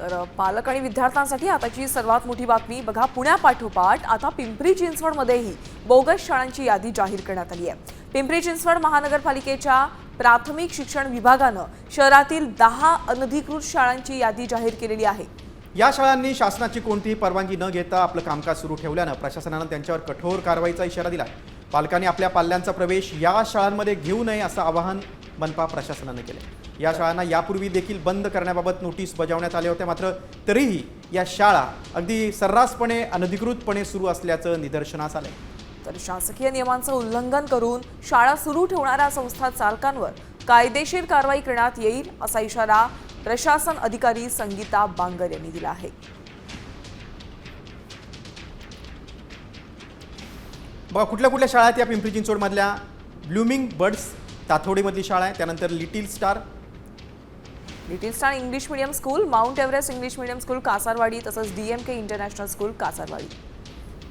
तर पालक आणि विद्यार्थ्यांसाठी आताची सर्वात मोठी बातमी बघा, पुण्यापाठोपाठ आता पिंपरी चिंचवडमध्येही बोगस शाळांची यादी जाहीर करण्यात आली आहे। पिंपरी चिंचवड महानगरपालिकेच्या प्राथमिक शिक्षण विभागानं शहरातील 10 अनधिकृत शाळांची यादी जाहीर केलेली आहे। या शाळांनी शासनाची कोणतीही परवानगी न घेता आपलं कामकाज सुरू ठेवल्यानं प्रशासनानं त्यांच्यावर कठोर कारवाईचा इशारा दिला। पालकांनी आपल्या पाल्यांचा प्रवेश या शाळांमध्ये घेऊ नये असं आवाहन मनपा प्रशासनानं केलं। या शाळांना यापूर्वी देखील बंद करण्याबाबत नोटीस बजावण्यात आल्या होत्या, मात्र तरीही या शाळा अगदी सर्रासपणे अनधिकृतपणे सुरू असल्याचं निदर्शनास आलंय। तर शासकीय नियमांचं उल्लंघन करून शाळा सुरू ठेवणाऱ्या संस्था चालकांवर कायदेशीर कारवाई करण्यात येईल असा इशारा प्रशासन अधिकारी संगीता बांगर यांनी दिला आहे। बघा कुठल्या कुठल्या शाळा आहेत या पिंपरी चिंचवडमधल्या। ब्लूमिंग बर्ड्स ताथोडीमधली शाळा आहे, त्यानंतर little star English medium school, mount Everest English medium school Kasarwadi, तसंच DMK इंटरनॅशनल स्कूल कासारवाडी।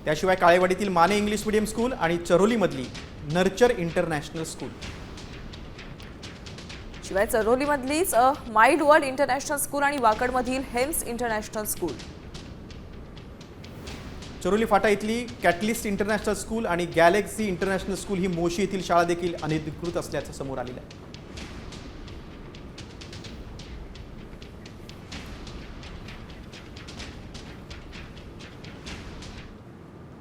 त्याशिवाय काळेवाडीतील माने इंग्लिश मीडियम स्कूल आणि चरोलीमधली नर्चर इंटरनॅशनल स्कूल। शिवाय चरोलीमधलीच माइल्ड वर्ल्ड इंटरनॅशनल स्कूल आणि वाकडमधील हेम्स इंटरनॅशनल स्कूल। चरोली फाटा इथली कॅटलिस्ट इंटरनॅशनल स्कूल आणि गॅलेक्सी इंटरनॅशनल स्कूल ही मोशी येथील शाळा देखील अनधिकृत असल्याचं समोर आलेलं आहे।